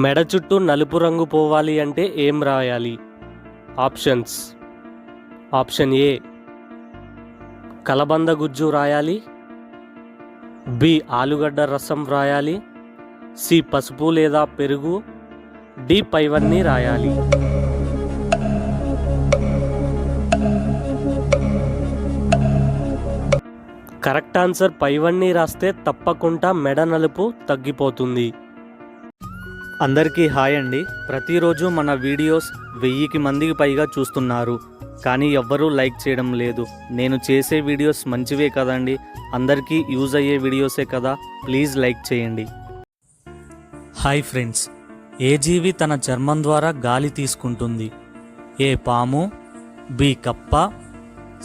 మెడ చుట్టూ నలుపు రంగు పోవాలి అంటే ఏం రాయాలి? ఆప్షన్స్: ఆప్షన్ ఏ కలబంద గుజ్జు రాయాలి, బి ఆలుగడ్డ రసం రాయాలి, సి పసుపు లేదా పెరుగు, డి పైవన్నీ రాయాలి. కరెక్ట్ ఆన్సర్ పైవన్నీ రాస్తే తప్పకుండా మెడ నలుపు తగ్గిపోతుంది. అందరికీ హాయ్ అండి. ప్రతిరోజు మన వీడియోస్ 1000 మందికి పైగా చూస్తున్నారు, కానీ ఎవ్వరూ లైక్ చేయడం లేదు. నేను చేసే వీడియోస్ మంచివే కదండి, అందరికీ యూజ్ అయ్యే వీడియోసే కదా, ప్లీజ్ లైక్ చేయండి. హాయ్ ఫ్రెండ్స్, ఏ జీవి తన చర్మం ద్వారా గాలి తీసుకుంటుంది? ఏ పాము, బి కప్ప,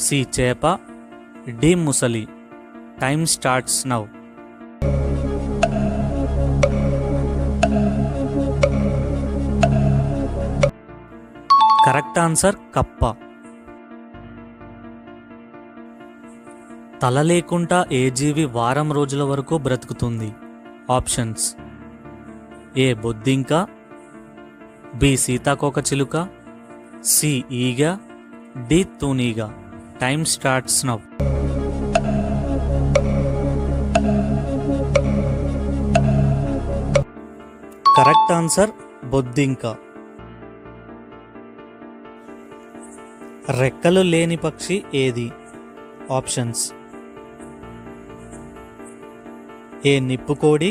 సి చేప, డి ముసలి. Time starts now. Correct answer కప్ప. తల లేకుండా ఏ జీవి వారం రోజుల వరకు బ్రతుకుతుంది? ఆప్షన్స్: ఏ బొద్దింక, బి సీతాకోకచిలుక, సి ఈగ, డి తూనీగ. Time starts now. Correct answer బొద్దింక. రెక్కలు లేని పక్షి ఏది? ఆప్షన్స్: ఏ నిప్పుకోడి,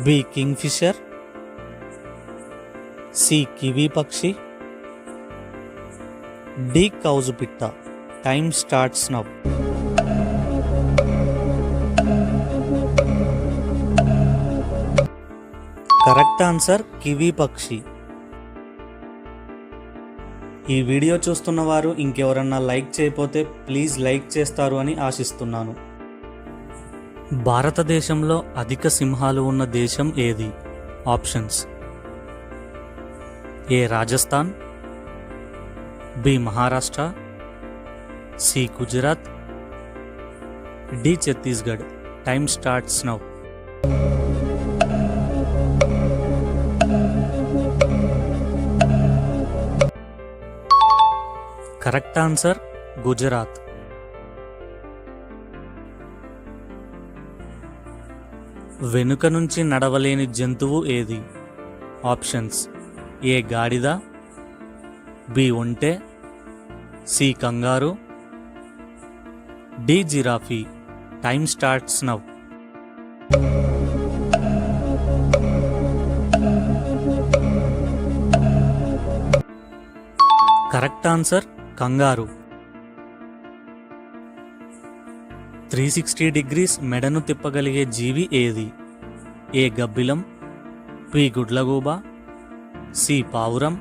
బి కింగ్ఫిషర్, సి కివీ పక్షి, డి కౌజుపిట్ట. Time starts now. Correct answer kiwi పక్షి. ఈ వీడియో చూస్తున్న వారు ఇంకెవరన్నా లైక్ చేయకపోతే ప్లీజ్ లైక్ చేస్తారు అని ఆశిస్తున్నాను. భారతదేశంలో అధిక సింహాలు ఉన్న దేశం ఏది? Options: A Rajasthan, B Maharashtra, C Gujarat, D Chhattisgarh. Time starts now. Correct answer Gujarat. వెనుక నుంచి నడవలేని జంతువు ఏది? ఆప్షన్స్: ఏ గాడిద, బి ఒంటె, C kangaroo, D giraffe. Time starts now. Correct answer kangaroo. 360 degrees మెడను తిప్పగలిగే జీవి ఏది? ఏ గబ్బిలం, బి గుడ్లగూబ, సి పావురం,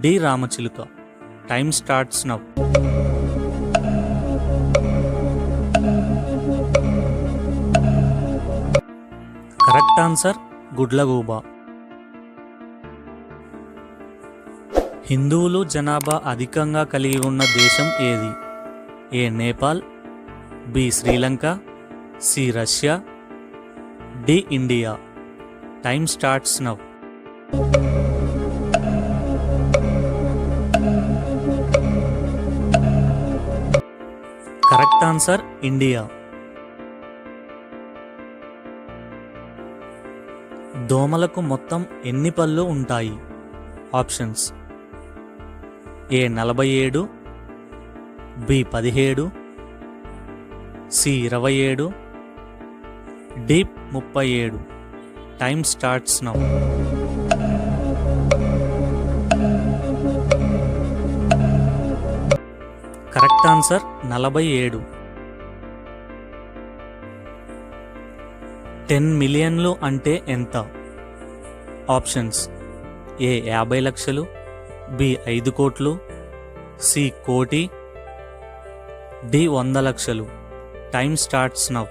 డి రామచిలుక. Time starts now. Correct answer గుడ్లగూబ. హిందువులు జనాభా అధికంగా కలిగి ఉన్న దేశం ఏది? A Nepal, B Sri Lanka, C Russia, D India. Time starts now. Correct answer India. దోమలకు మొత్తం ఎన్ని పళ్ళు ఉంటాయి? Options: A 47, B 17, C 27, D 37. Time starts now. Correct answer 47. 10 మిలియన్లు అంటే ఎంత? ఆప్షన్స్: ఏ 50 లక్షలు, బి 5 కోట్లు, సి కోటి, డి 100 లక్షలు. Time starts now.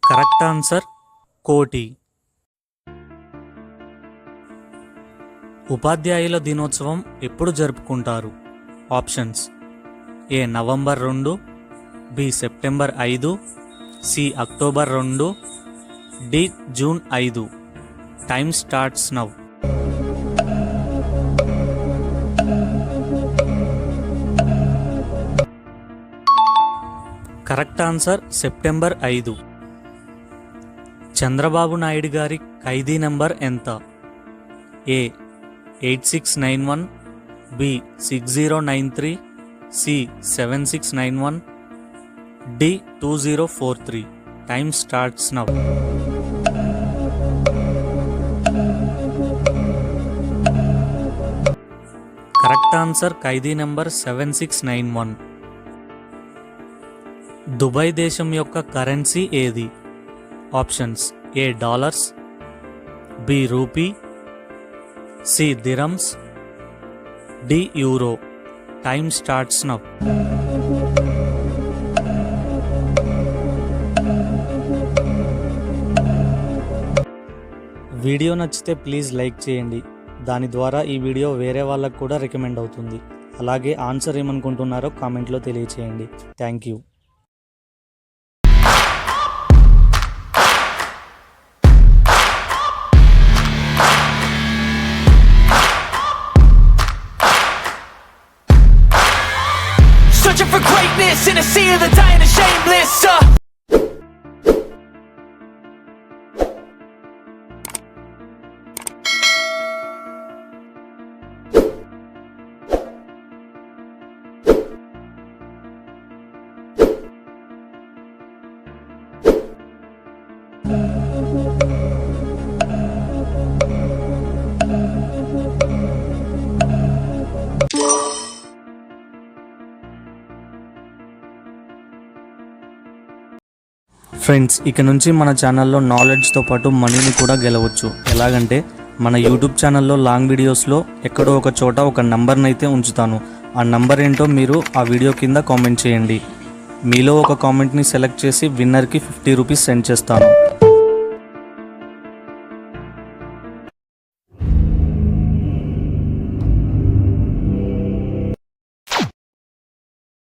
Correct answer కోటి. ఉపాధ్యాయుల దినోత్సవం ఎప్పుడు జరుపుకుంటారు? Options: A November 2, B September 5, C October 2, D June 5. Time starts now. Correct answer September 5. Chandrababu Naidu గారి ఖైదీ నంబర్ ఎంత? A 8691, B 6093, C 7691, D 2043. Time starts now. Correct answer ఖైదీ నంబర్ 7691. దుబాయ్ దేశం యొక్క కరెన్సీ ఏది? Options: A dollars, B rupee, C dirhams, D euro. Time starts now. Video నచ్చితే please like చేయండి. దాని ద్వారా ఈ వీడియో వేరే వాళ్ళకు కూడా రికమెండ్ అవుతుంది. అలాగే ఆన్సర్ ఏమనుకుంటున్నారో కామెంట్లో తెలియచేయండి. Thank you. Searching for greatness in a sea of the dying and shameless. Friends, ఇక నుంచి మన ఛానల్లో నాలెడ్జ్తో పాటు మనీని కూడా గెలవచ్చు. ఎలాగంటే మన యూట్యూబ్ ఛానల్లో లాంగ్ వీడియోస్లో ఎక్కడో ఒక చోట ఒక నంబర్ని అయితే ఉంచుతాను. ఆ నంబర్ ఏంటో మీరు ఆ వీడియో కింద కామెంట్ చేయండి. మీలో ఒక కామెంట్ని సెలెక్ట్ చేసి విన్నర్కి 50 రూపీస్ సెండ్ చేస్తాను.